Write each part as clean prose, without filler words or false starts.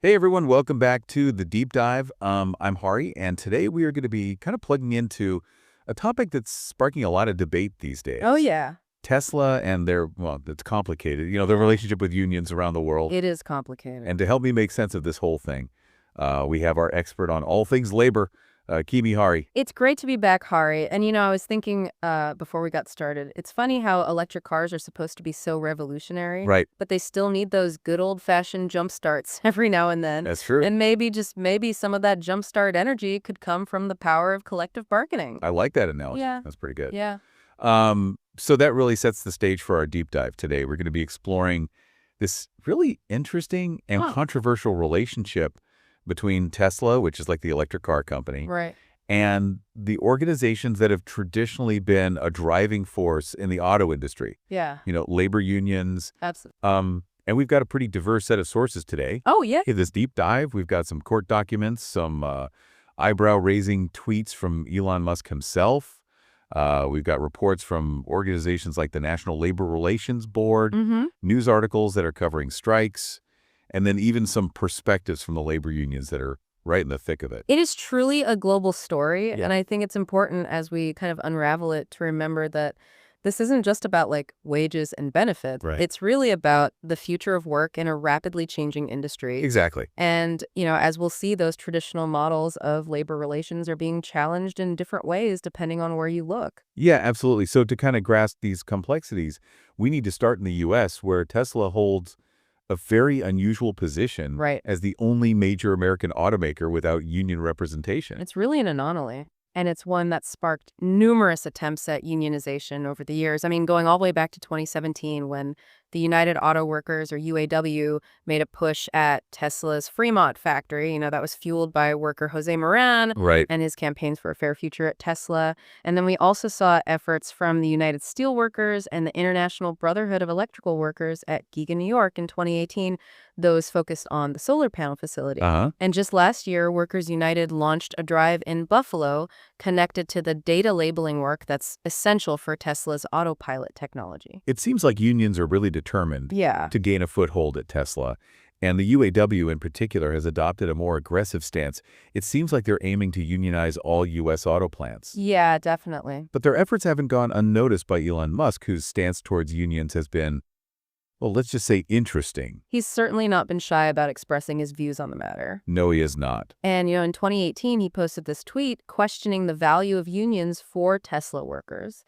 Hey everyone, welcome back to the Deep Dive. I'm Hari, and today we are going to be kind of plugging into a topic that's sparking a lot of debate these days. Oh, yeah. Tesla and well, it's complicated, their relationship with unions around the world. It is complicated. And to help me make sense of this whole thing, we have our expert on all things labor, Kimi Hari. It's great to be back, Hari. And, I was thinking before we got started, it's funny how electric cars are supposed to be so revolutionary. Right. But they still need those good old-fashioned jump starts every now and then. That's true. And maybe some of that jump start energy could come from the power of collective bargaining. I like that analogy. Yeah. That's pretty good. Yeah. So that really sets the stage for our deep dive today. We're going to be exploring this really interesting and controversial relationship between Tesla, which is like the electric car company, Right. and the organizations that have traditionally been a driving force in the auto industry. Yeah. Labor unions. Absolutely. And we've got a pretty diverse set of sources today. Oh, yeah. In this deep dive, we've got some court documents, some eyebrow-raising tweets from Elon Musk himself. We've got reports from organizations like the National Labor Relations Board, news articles that are covering strikes, and then even some perspectives from the labor unions that are right in the thick of it. It is truly a global story, Yeah. and I think it's important as we kind of unravel it to remember that this isn't just about wages and benefits. Right. It's really about the future of work in a rapidly changing industry. Exactly. And, as we'll see, those traditional models of labor relations are being challenged in different ways depending on where you look. Yeah, absolutely. So to kind of grasp these complexities, we need to start in the U.S., where Tesla holds a very unusual position Right. as the only major American automaker without union representation. It's really an anomaly. And it's one that sparked numerous attempts at unionization over the years. I mean, going all the way back to 2017 when the United Auto Workers, or UAW, made a push at Tesla's Fremont factory. That was fueled by worker Jose Moran Right. and his campaigns for a fair future at Tesla. And then we also saw efforts from the United Steelworkers and the International Brotherhood of Electrical Workers at Giga, New York in 2018, those focused on the solar panel facility. And just last year, Workers United launched a drive in Buffalo connected to the data labeling work that's essential for Tesla's autopilot technology. It seems like unions are really determined to gain a foothold at Tesla, and the UAW in particular has adopted a more aggressive stance. It seems like they're aiming to unionize all U.S. auto plants. Yeah, definitely. But their efforts haven't gone unnoticed by Elon Musk, whose stance towards unions has been, well, let's just say interesting. He's certainly not been shy about expressing his views on the matter. No, he is not. And, in 2018, he posted this tweet questioning the value of unions for Tesla workers,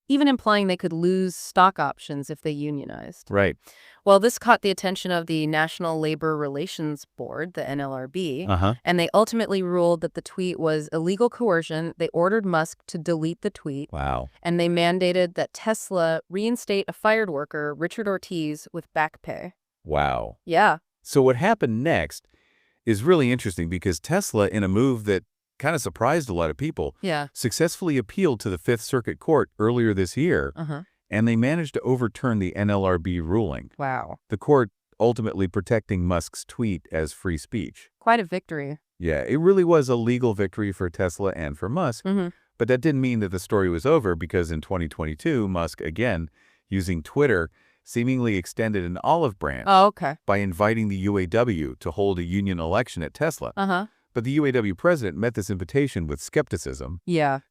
even implying they could lose stock options if they unionized. Right. Well, this caught the attention of the National Labor Relations Board, the NLRB, and they ultimately ruled that the tweet was illegal coercion. They ordered Musk to delete the tweet. Wow. And they mandated that Tesla reinstate a fired worker, Richard Ortiz, with back pay. Wow. Yeah. So what happened next is really interesting because Tesla, in a move that kind of surprised a lot of people, successfully appealed to the Fifth Circuit Court earlier this year, and they managed to overturn the NLRB ruling. Wow. The court ultimately protecting Musk's tweet as free speech. Quite a victory. Yeah, it really was a legal victory for Tesla and for Musk, but that didn't mean that the story was over, because in 2022, Musk, again, using Twitter, seemingly extended an olive branch by inviting the UAW to hold a union election at Tesla. But the UAW president met this invitation with skepticism,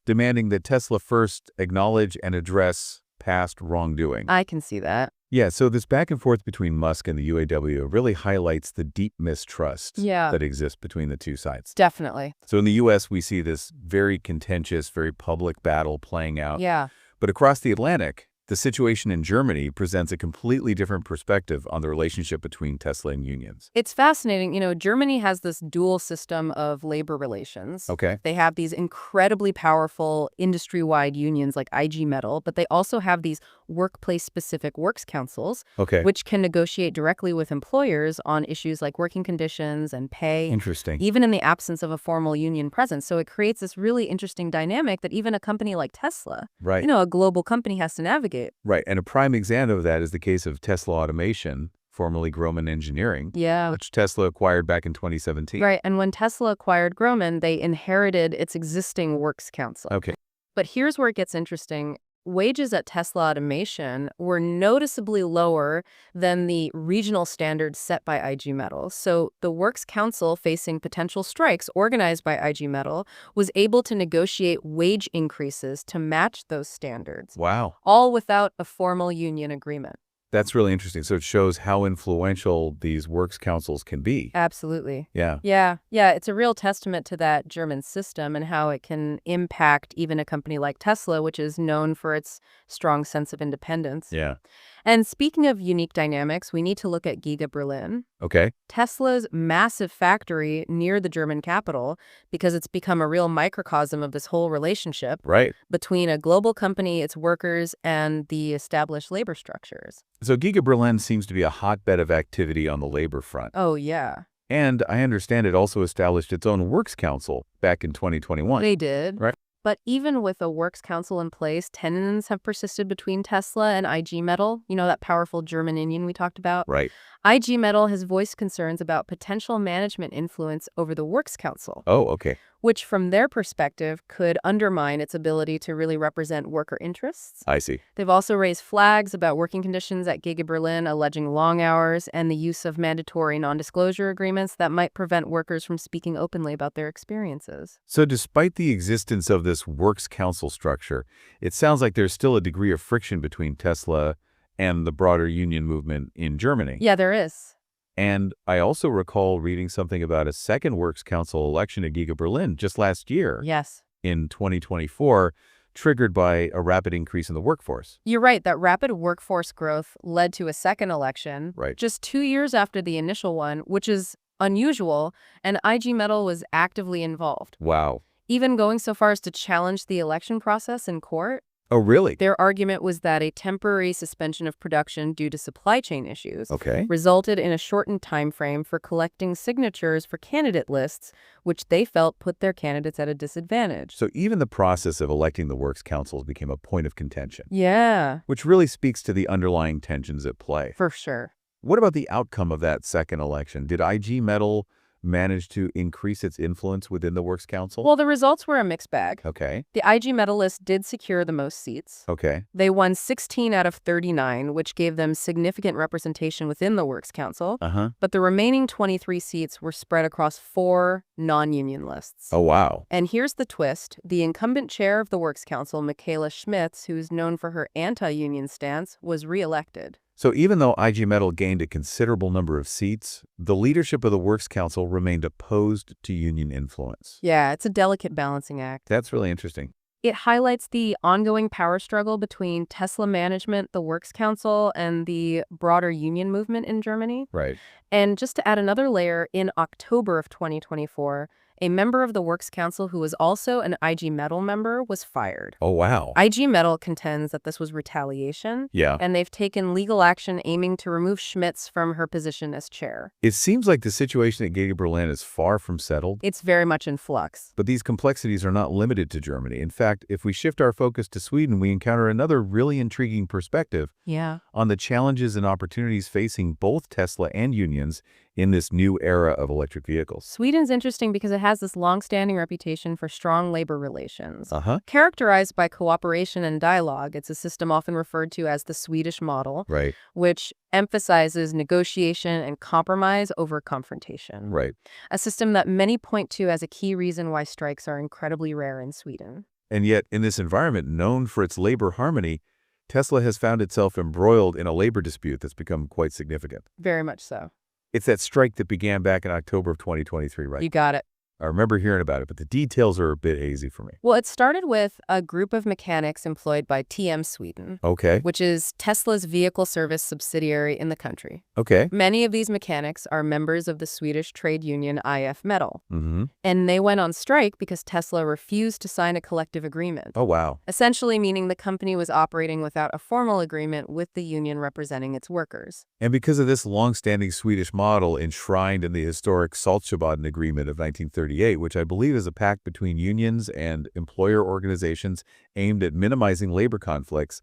demanding that Tesla first acknowledge and address past wrongdoing. I can see that. Yeah, so this back and forth between Musk and the UAW really highlights the deep mistrust that exists between the two sides. Definitely. So in the U.S., we see this very contentious, very public battle playing out. Yeah. But across the Atlantic, the situation in Germany presents a completely different perspective on the relationship between Tesla and unions. It's fascinating. Germany has this dual system of labor relations. Okay. They have these incredibly powerful industry-wide unions like IG Metall, but they also have these workplace-specific works councils, which can negotiate directly with employers on issues like working conditions and pay. Interesting. Even in the absence of a formal union presence. So it creates this really interesting dynamic that even a company like Tesla, a global company, has to navigate. Right. And a prime example of that is the case of Tesla Automation, formerly Grohmann Engineering, which Tesla acquired back in 2017. Right. And when Tesla acquired Grohmann, they inherited its existing works council. Okay. But here's where it gets interesting. wages at Tesla Automation were noticeably lower than the regional standards set by IG Metals. So the Works Council, facing potential strikes organized by IG Metal, was able to negotiate wage increases to match those standards, Wow. all without a formal union agreement. That's really interesting. So it shows how influential these works councils can be. Absolutely. Yeah. Yeah, it's a real testament to that German system and how it can impact even a company like Tesla, which is known for its strong sense of independence. Yeah. And speaking of unique dynamics, we need to look at Giga Berlin, Okay. Tesla's massive factory near the German capital, because it's become a real microcosm of this whole relationship Right. between a global company, its workers, and the established labor structures. So Giga Berlin seems to be a hotbed of activity on the labor front. Oh, yeah. And I understand it also established its own works council back in 2021. They did. Right. But even with a works council in place, tensions have persisted between Tesla and IG Metall, that powerful German union we talked about. Right. IG Metall has voiced concerns about potential management influence over the works council, Oh, okay. which from their perspective could undermine its ability to really represent worker interests. I see. They've also raised flags about working conditions at Giga Berlin, alleging long hours and the use of mandatory non-disclosure agreements that might prevent workers from speaking openly about their experiences. So despite the existence of this works council structure, it sounds like there's still a degree of friction between Tesla and the broader union movement in Germany. Yeah, there is. And I also recall reading something about a second works council election at Giga Berlin just last year Yes. in 2024, triggered by a rapid increase in the workforce. You're right, that rapid workforce growth led to a second election Right. just 2 years after the initial one, which is unusual, and IG Metall was actively involved, Wow. even going so far as to challenge the election process in court. Oh, really? Their argument was that a temporary suspension of production due to supply chain issues Okay. resulted in a shortened time frame for collecting signatures for candidate lists, which they felt put their candidates at a disadvantage. So even the process of electing the works councils became a point of contention, Yeah, which really speaks to the underlying tensions at play. for sure. What about the outcome of that second election? Did IG Metall manage to increase its influence within the works council? Well, the results were a mixed bag. Okay. The IG medalists did secure the most seats. Okay. They won 16 out of 39, which gave them significant representation within the Works Council. Uh-huh. But the remaining 23 seats were spread across 4 non-union lists. Oh, wow. And here's the twist. The incumbent chair of the Works Council, Michaela Schmitz, who's known for her anti-union stance, was reelected. So even though IG Metall gained a considerable number of seats, the leadership of the Works Council remained opposed to union influence. Yeah, it's a delicate balancing act. That's really interesting. It highlights the ongoing power struggle between Tesla management, the Works Council, and the broader union movement in Germany. Right. And just to add another layer, in October of 2024, a member of the Works Council who was also an IG Metall member was fired. Oh, wow. IG Metall contends that this was retaliation, Yeah. and they've taken legal action aiming to remove Schmitz from her position as chair. It seems like the situation at Giga Berlin is far from settled. It's very much in flux. But these complexities are not limited to Germany. In fact, if we shift our focus to Sweden, we encounter another really intriguing perspective Yeah. on the challenges and opportunities facing both Tesla and unions in this new era of electric vehicles. Sweden's interesting because it has this long-standing reputation for strong labor relations. Uh-huh. Characterized by cooperation and dialogue, it's a system often referred to as the Swedish model, Right. which emphasizes negotiation and compromise over confrontation. Right. A system that many point to as a key reason why strikes are incredibly rare in Sweden. And yet, in this environment known for its labor harmony, Tesla has found itself embroiled in a labor dispute that's become quite significant. Very much so. It's that strike that began back in October of 2023, right? You got it. I remember hearing about it, but the details are a bit hazy for me. Well, it started with a group of mechanics employed by TM Sweden, Okay. which is Tesla's vehicle service subsidiary in the country. Okay. Many of these mechanics are members of the Swedish trade union IF Metall, Mm-hmm. and they went on strike because Tesla refused to sign a collective agreement, Oh, wow. essentially meaning the company was operating without a formal agreement with the union representing its workers. And because of this long-standing Swedish model enshrined in the historic Saltsjöbaden Agreement of 1938, which I believe is a pact between unions and employer organizations aimed at minimizing labor conflicts,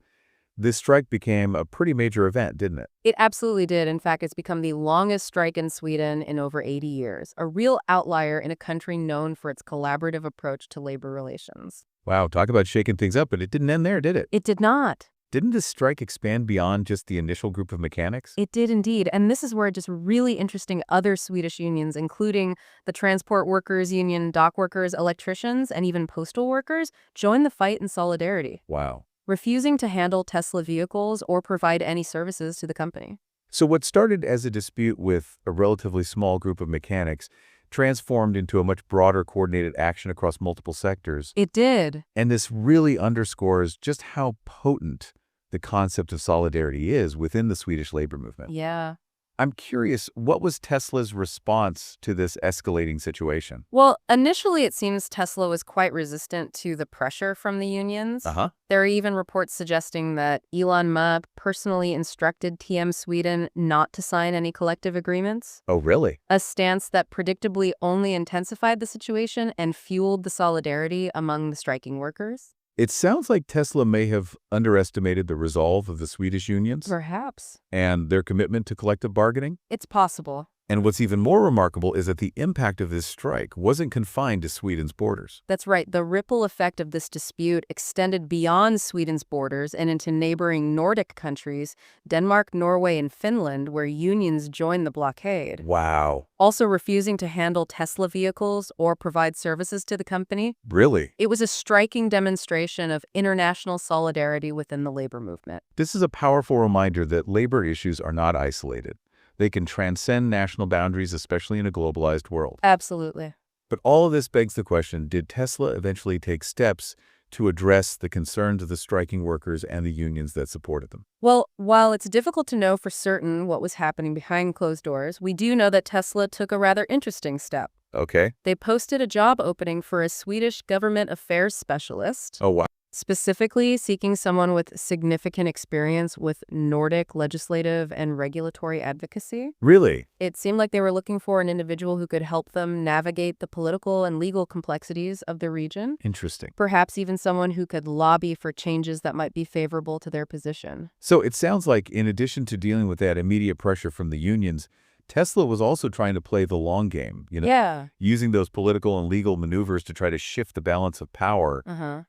this strike became a pretty major event, didn't it? It absolutely did. In fact, it's become the longest strike in Sweden in over 80 years, a real outlier in a country known for its collaborative approach to labor relations. Wow, talk about shaking things up, but it didn't end there, did it? It did not. Didn't this strike expand beyond just the initial group of mechanics? It did indeed. And this is where just really interesting other Swedish unions, including the Transport Workers Union, dock workers, electricians, and even postal workers, joined the fight in solidarity, Wow. refusing to handle Tesla vehicles or provide any services to the company. So what started as a dispute with a relatively small group of mechanics transformed into a much broader coordinated action across multiple sectors. It did. And this really underscores just how potent the concept of solidarity is within the Swedish labor movement. Yeah. I'm curious, what was Tesla's response to this escalating situation? Well, initially it seems Tesla was quite resistant to the pressure from the unions. Uh-huh. There are even reports suggesting that Elon Musk personally instructed TM Sweden not to sign any collective agreements, Oh, really? a stance that predictably only intensified the situation and fueled the solidarity among the striking workers. It sounds like Tesla may have underestimated the resolve of the Swedish unions Perhaps. and their commitment to collective bargaining. It's possible. And what's even more remarkable is that the impact of this strike wasn't confined to Sweden's borders. That's right. The ripple effect of this dispute extended beyond Sweden's borders and into neighboring Nordic countries, Denmark, Norway, and Finland, where unions joined the blockade. Wow. Also refusing to handle Tesla vehicles or provide services to the company. Really? It was a striking demonstration of international solidarity within the labor movement. This is a powerful reminder that labor issues are not isolated. They can transcend national boundaries, especially in a globalized world. Absolutely. But all of this begs the question, did Tesla eventually take steps to address the concerns of the striking workers and the unions that supported them? Well, while it's difficult to know for certain what was happening behind closed doors, we do know that Tesla took a rather interesting step. Okay. They posted a job opening for a Swedish government affairs specialist, Oh, wow. specifically seeking someone with significant experience with Nordic legislative and regulatory advocacy. Really? It seemed like they were looking for an individual who could help them navigate the political and legal complexities of the region. Interesting. Perhaps even someone who could lobby for changes that might be favorable to their position. So it sounds like in addition to dealing with that immediate pressure from the unions, Tesla was also trying to play the long game, Yeah. using those political and legal maneuvers to try to shift the balance of power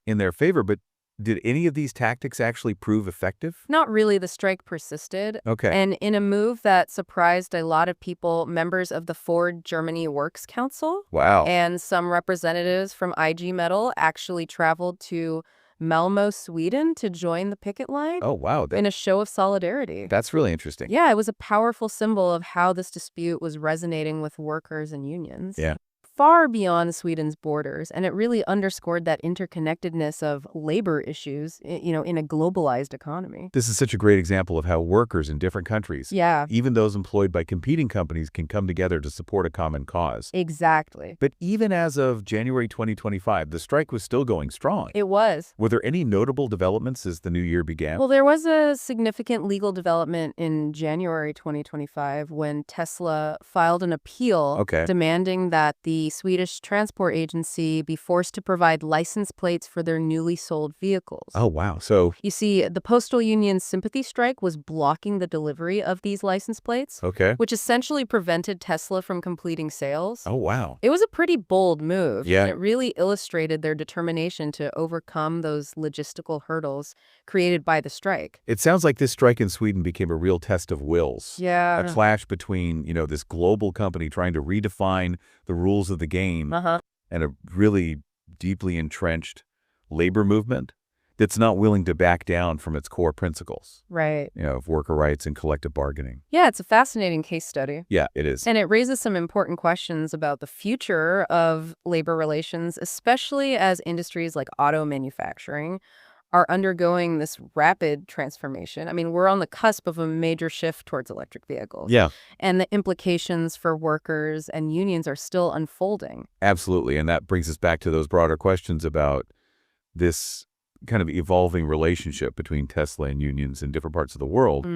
in their favor. But did any of these tactics actually prove effective? Not really. The strike persisted. Okay. And in a move that surprised a lot of people, members of the Ford Germany Works Council Wow. and some representatives from IG Metall actually traveled to Malmö, Sweden to join the picket line Oh, wow. in a show of solidarity. That's really interesting. Yeah, it was a powerful symbol of how this dispute was resonating with workers and unions. Yeah. Far beyond Sweden's borders, and it really underscored that interconnectedness of labor issues, in a globalized economy. This is such a great example of how workers in different countries, Yeah, even those employed by competing companies, can come together to support a common cause. exactly. But even as of January 2025, the strike was still going strong. It was. Were there any notable developments as the new year began? Well, there was a significant legal development in January 2025 when Tesla filed an appeal demanding that the Swedish Transport Agency be forced to provide license plates for their newly sold vehicles. Oh, wow. So, You see, the postal union's sympathy strike was blocking the delivery of these license plates, which essentially prevented Tesla from completing sales. Oh, wow. It was a pretty bold move. Yeah. And it really illustrated their determination to overcome those logistical hurdles created by the strike. It sounds like this strike in Sweden became a real test of wills. Yeah. A clash between, this global company trying to redefine the rules of the game and a really deeply entrenched labor movement that's not willing to back down from its core principles, Right. of worker rights and collective bargaining. Yeah, it's a fascinating case study. Yeah, it is. And it raises some important questions about the future of labor relations, especially as industries like auto manufacturing are undergoing this rapid transformation. I mean, we're on the cusp of a major shift towards electric vehicles. Yeah, And the implications for workers and unions are still unfolding. absolutely. And that brings us back to those broader questions about this kind of evolving relationship between Tesla and unions in different parts of the world.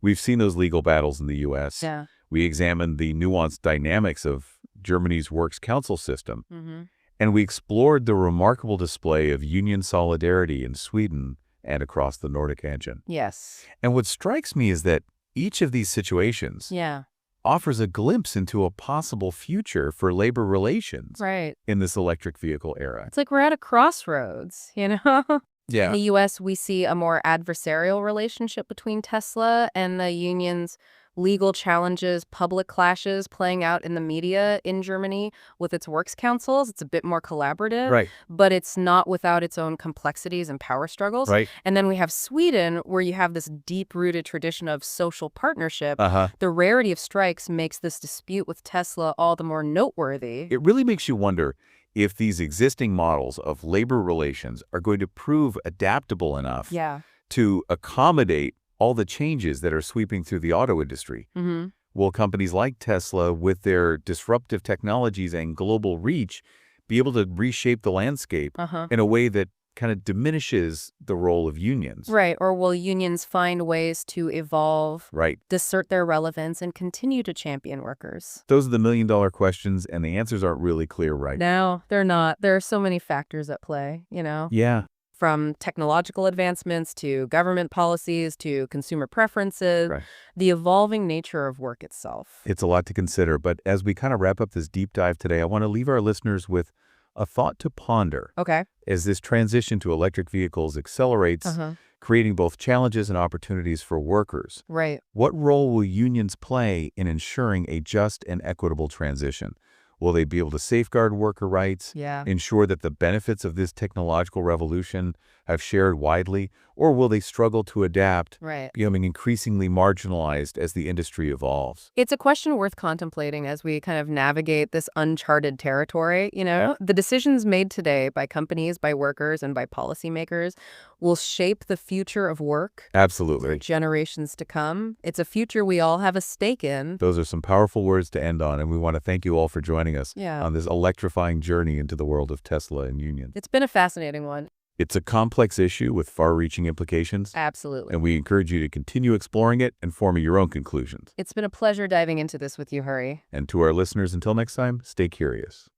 We've seen those legal battles in the U.S. Yeah. We examined the nuanced dynamics of Germany's Works Council system. And we explored the remarkable display of union solidarity in Sweden and across the Nordic region. Yes. And what strikes me is that each of these situations Yeah. offers a glimpse into a possible future for labor relations Right. in this electric vehicle era. It's like we're at a crossroads, you know? In Yeah. the U.S., we see a more adversarial relationship between Tesla and the unions, legal challenges, public clashes playing out in the media in Germany with its works councils. It's a bit more collaborative, Right. but it's not without its own complexities and power struggles. Right. And then we have Sweden, where you have this deep-rooted tradition of social partnership. Uh-huh. The rarity of strikes makes this dispute with Tesla all the more noteworthy. It really makes you wonder if these existing models of labor relations are going to prove adaptable enough Yeah. to accommodate all the changes that are sweeping through the auto industry. Mm-hmm. Will companies like Tesla, with their disruptive technologies and global reach, be able to reshape the landscape Uh-huh. in a way that kind of diminishes the role of unions? Right. Or will unions find ways to evolve, Right. assert their relevance, and continue to champion workers? Those are the million-dollar questions, and the answers aren't really clear right now. No, they're not. There are so many factors at play, Yeah. from technological advancements to government policies to consumer preferences, Right. the evolving nature of work itself. It's a lot to consider, but as we kind of wrap up this deep dive today, I want to leave our listeners with a thought to ponder Okay. as this transition to electric vehicles accelerates, Uh-huh. creating both challenges and opportunities for workers. Right. What role will unions play in ensuring a just and equitable transition? Will they be able to safeguard worker rights, Yeah. ensure that the benefits of this technological revolution have shared widely, or will they struggle to adapt, Right. becoming increasingly marginalized as the industry evolves? It's a question worth contemplating as we kind of navigate this uncharted territory. The decisions made today by companies, by workers, and by policymakers will shape the future of work for Absolutely. generations to come. It's a future we all have a stake in. Those are some powerful words to end on, and we want to thank you all for joining us Yeah. on this electrifying journey into the world of Tesla and unions. It's been a fascinating one. It's a complex issue with far-reaching implications, Absolutely. and we encourage you to continue exploring it and forming your own conclusions. It's been a pleasure diving into this with you, Hari. And to our listeners, until next time, stay curious.